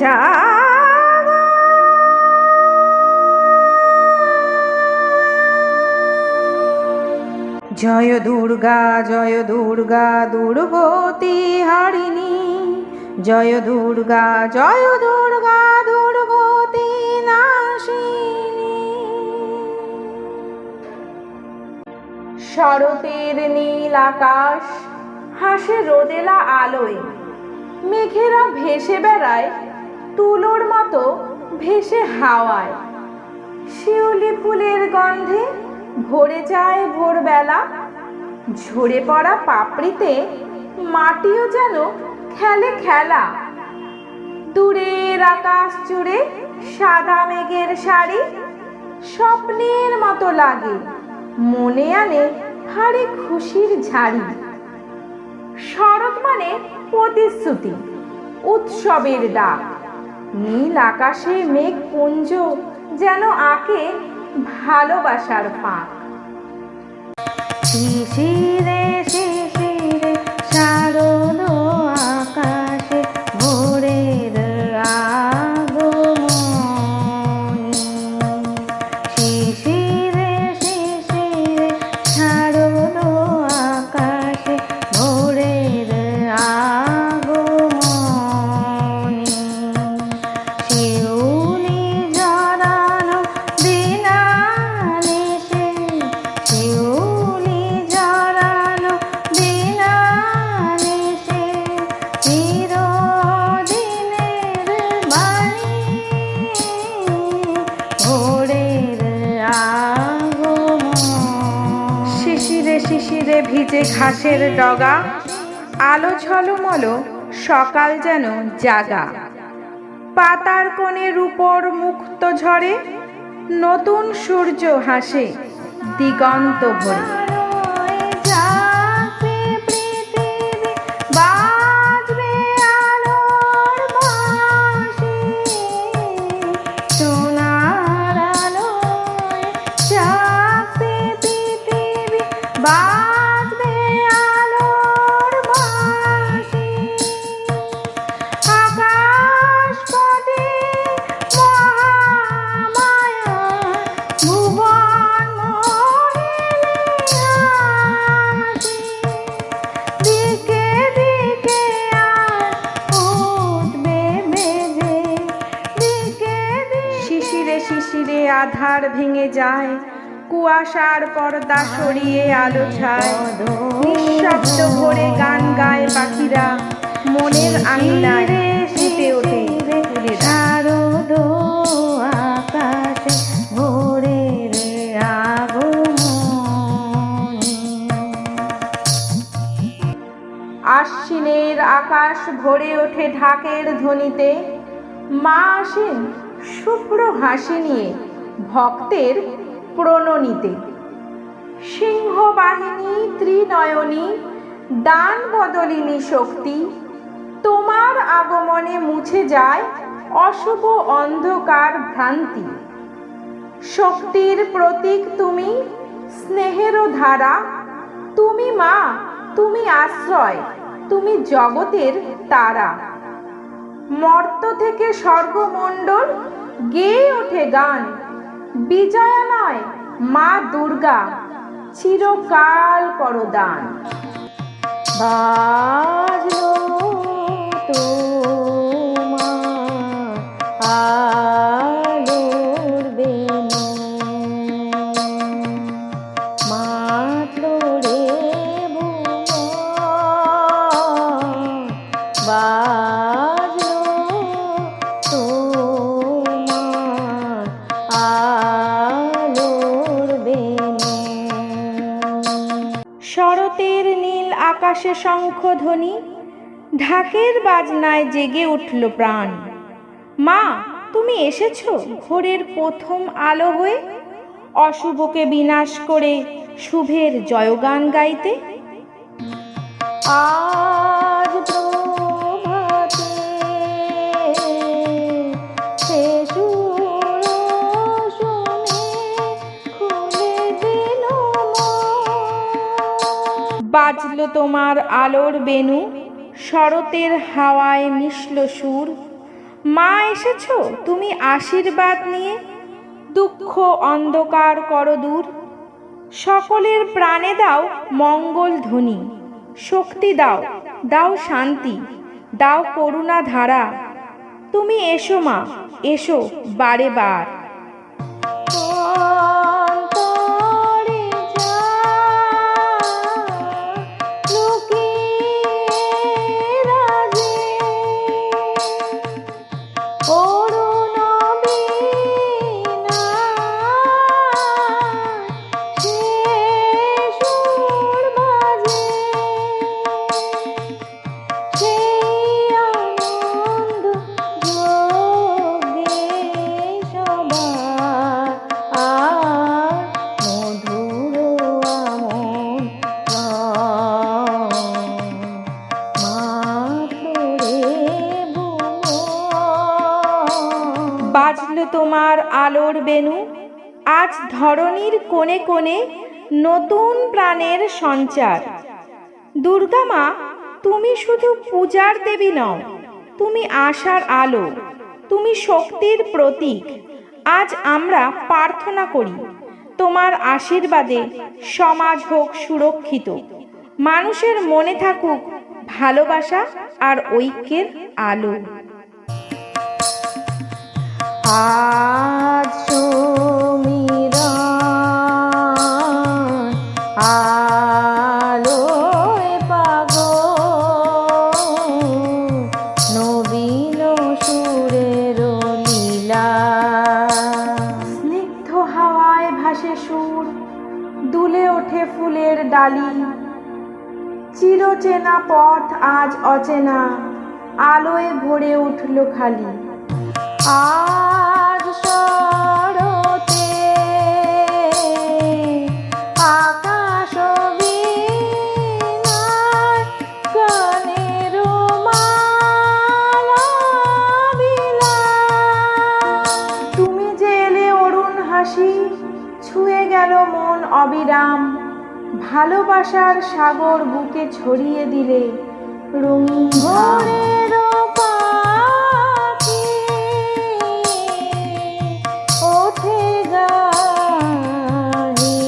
জাগো জয় দুর্গা দুর্গতি হারিণী, জয় দুর্গা দুর্গতি নাশিনী। শরতের নীল আকাশ হাসে রোদেলা আলোয়, মেঘেরা ভেসে বেড়ায় তুলোর মতো ভেসে হাওয়ায়। শিউলি ফুলের গন্ধে ভরে যায় ভোরবেলা, ঝরে পড়া পাপড়িতে মাটিও যেন খেলে খেলা। দূরের আকাশ জুড়ে সাদা মেঘের শাড়ি, স্বপ্নের মতো লাগে, মনে আনে ভারী খুশির ঝাড়ি। শরৎ মানে প্রতিশ্রুতি, উৎসবের ডাক, নীল আকাশে মেঘ পুঞ্জ যেন আঁকে ভালোবাসার ফাঁক। শিশিরে শিশিরে শারদ আকাশে ভোরের আগমনী, শিশিরে শিশিরে শারদ আকাশে ভোরের আগমনী। শিউলি জড়ানো বিনা নিশে, শিউলি জড়ানো বিনা নিশে, চিরদিনের বাণী ভোরের আগমন। শিশিরে শিশিরে ভিজে ঘাসের ডগা, আলো ঝলমল সকাল যেন জাগা। পাতার কোণের উপর মুক্ত ঝরে, নতুন সূর্য হাসে দিগন্ত ভরে। শিশিরে আধার ভেঙে যায়, কুয়াশার পর্দা সরিয়ে আলো ছায়। নিঃশব্দ ভরে গান গায় পাখিরা, মনের আঙিনায় ফুটে ওঠে ফুলের শারদ আকাশে ভোরের আগমনী। আশ্বিনের আকাশ ভরে ওঠে ঢাকের ধ্বনিতে, মা আসেন শুভ্র হাসি নিয়ে ভক্তের প্রণনীতে। সিংহবাহিনী ত্রিনয়নী দান বদলিনী শক্তি, তোমার আগমনে মুছে যায় অশুভ অন্ধকার ভ্রান্তি। শক্তির প্রতীক তুমি, স্নেহেরও ধারা, তুমি মা, তুমি আশ্রয়, তুমি জগতের তারা। মর্ত থেকে স্বর্গমণ্ডল গেয়ে ওঠে গান, বিজয়া নয় মা দুর্গা, চিরকাল করো দান। বাজলো তোমার আলোর বেণু, মাতলো রে ভুবন, বাজলো তোমার আলোর বেণু। শরতের নীল আকাশে শঙ্খধ্বনি, ঢাকের বাজনায় জেগে উঠল প্রাণ। মা তুমি এসেছো ভোরের প্রথম আলো হয়ে, অশুভকে বিনাশ করে শুভের জয়গান গাইতে। আজ প্রভাতে সে সুর শুনে খুলে দিল মন। বাজলো তোমার আলোর বেণু, শরতের হাওয়ায় মিশল সুর, মা এসেছো তুমি আশীর্বাদ নিয়ে, দুঃখ অন্ধকার করো দূর, সকলের প্রাণে দাও মঙ্গল ধ্বনি, শক্তি দাও, দাও শান্তি, দাও করুণা ধারা। তুমি এসো মা, এসো বারে বার। বাজলো তোমার আলোর বেনু, আজ ধরণীর কোণে কোণে নতুন প্রাণের সঞ্চার। দুর্গা মা তুমি শুধু পূজার দেবী নও, তুমি আশার আলো, তুমি শক্তির প্রতীক। আজ আমরা প্রার্থনা করি তোমার আশীর্বাদে সমাজ হোক সুরক্ষিত, মানুষের মনে থাকুক ভালোবাসা আর ঐক্যের আলো। আজ সুমিরন আলোয় পাগল, নবীন সুরের লীলা। স্নিগ্ধ হাওয়ায় ভাসে সুর, দুলে ওঠে ফুলের ডালি, চিরচেনা পথ আজ অচেনা, আলোয় ভরে উঠল খালি। আজ শরতে আকাশ বীণায় গানের মালা বিলায়। তুমি যে এলে অরুণ হাসি, ছুঁয়ে গেল মন অবিরাম, ভালোবাসার সাগর বুকে ছড়িয়ে দিলে রঙিন ভোরের পাখি ওঠে গাহি,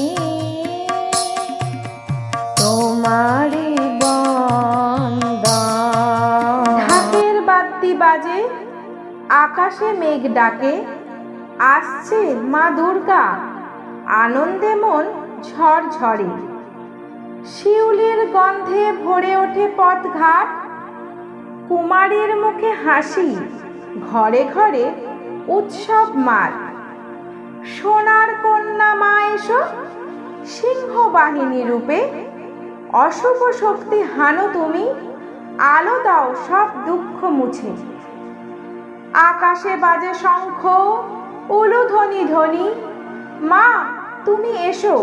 তোমারি বন্দন। ঢাকের বাদ্যি বাজে, আকাশে মেঘ ডাকে, আসছে মা দুর্গা, আনন্দে মন ঝরঝরে। শিউলির গন্ধে ভরে ওঠে পথঘাট, কুমারীর মুখে হাসি, ঘরে ঘরে উৎসব মার। সোনার কন্যা মা এসো, সিংহ বাহিনী রূপে, অশুভ শক্তি হানো তুমি, আলো দাও সব দুঃখ মুছে। আকাশে বাজে শঙ্খ, উলুধ্বনি ধ্বনি, মা তুমি এসো,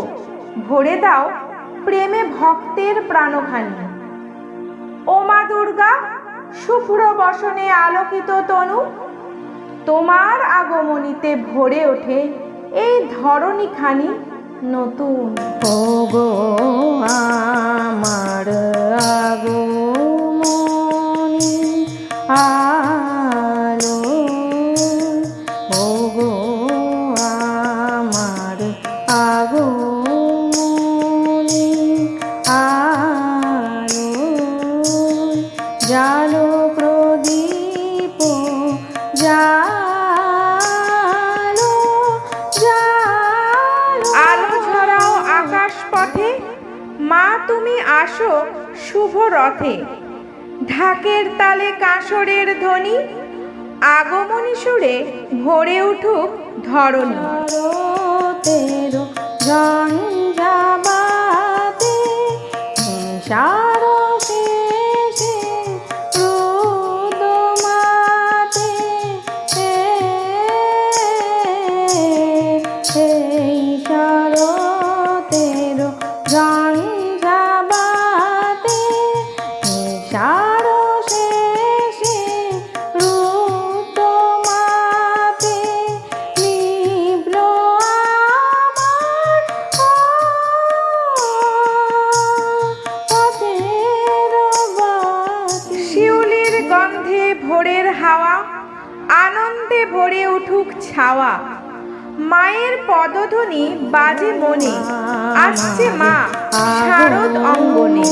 ভরে দাও প্রেমে ভক্তের প্রাণখানি। ও মা দুর্গা, শুভ্র বসনে আলোকিত তনু, তোমার আগমনীতে ভরে ওঠে এই ধরণীখানি নতুন। ওগো আমার আগমনী আলো, ওগো আমার আগমনী আলো, জালো প্রদীপ জালো জালো। আলো ঝরাও আকাশ পথে, মা তুমি আসো শুভ রথে। ঢাকের তালে কাঁসরের ধ্বনি, আগমনী সুরে ভরে উঠুক ধরণী। শরতের ঝঞ্ঝাবাতে নিশার শেষে রোদমাতে, এই শরতের ঝঞ্ঝাবাতে নিশার শেষে রোদমাতে, নিভল আমার পথের বাতি। শিউলির গন্ধে ভোরের হাওয়া, আনন্দে ভরে উঠুক ছাওয়া, মায়ের পদধ্বনি বাজে মনে, আসছে মা শারদ অঙ্গনে।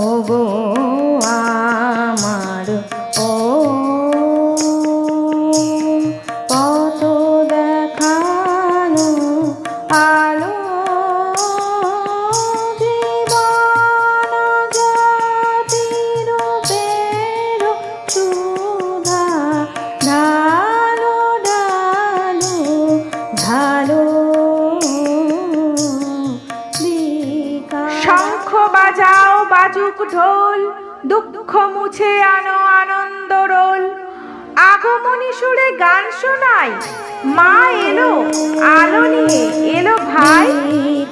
ওগো আমার ও পথ দেখানো আলো, জীবন জ্যোতির বের সুধা ঢালো ঢালো ঢালো শঙ্খ বাজাও বাজুক ঢোল, দুঃখ মুছে আনো আনন্দ রোল। আগমনী সুরে গান শোনাই, মা এলো আলো নিয়ে, এলো ভাই।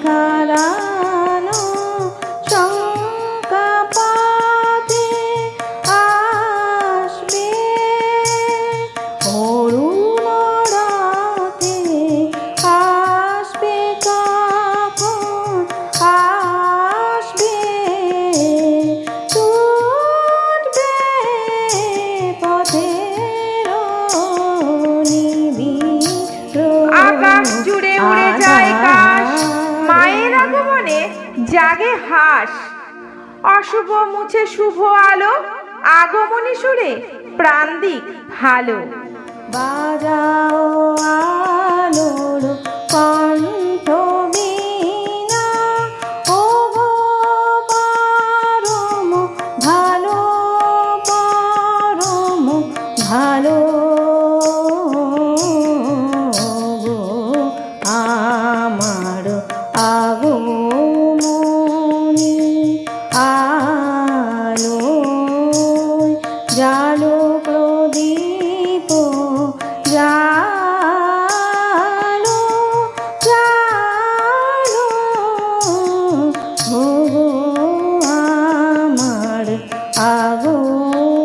কারানো শঙ্কা পাতে আসবে, অরুণ রাতে আসবে, কখন আসবে, ছুটবে পথের নিবিড় আকাশ জুড়ে উড়ে যায় কাশ, মায়ের আগমনে জাগে হাস। অশুভ মুছে শুভ আলো, আগমনী সুরে প্রাণ দিক ভালো। বাজাও আলোর কণ্ঠ বীণা, ওগো পরম ভালো, পরম ভালো। ওগো আমার আগমনী আলোয় জালো প্রদীপ, জালো জালো। ওগো আমার আগমনী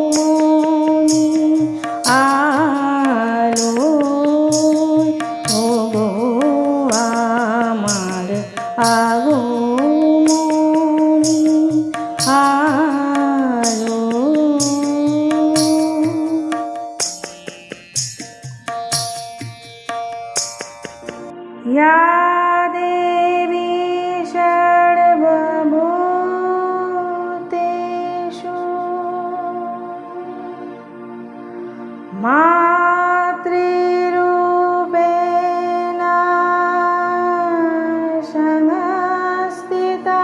আলোয়, ওগো আমার আগমনী আলোয়। या देवी सर्वभूतेषु मातृरूपेण संस्थिता,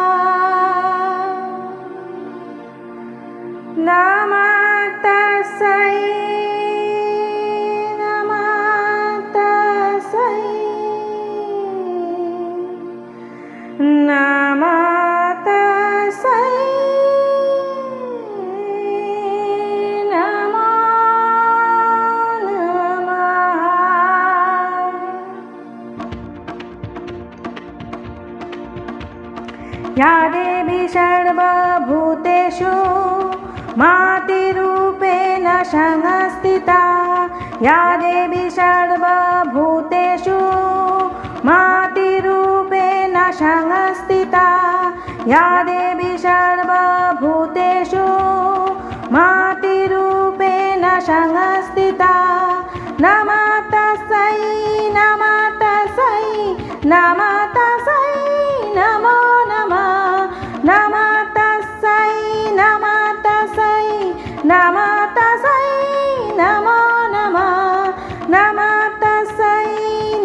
नमः तस्यै नमः तस्यै नमः तस्यै नमो नमः। या देवी सर्वभूतेषु मातृरूपेण संस्थिता, या देवी सर्वभूतेषु मातृरूपेण संस्थिता, या देवी सर्वभूतेषु मातृरूपेण संस्थिता, नमः तस्यै नमः तस्यै नमः तस्यै नमो नमः। नमः तस्यै नमः तस्यै नमः तस्यै नमो नमः। नमः तस्यै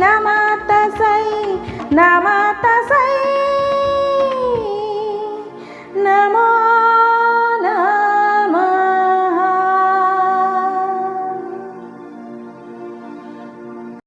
नमः तस्यै नमः तस्यै नमो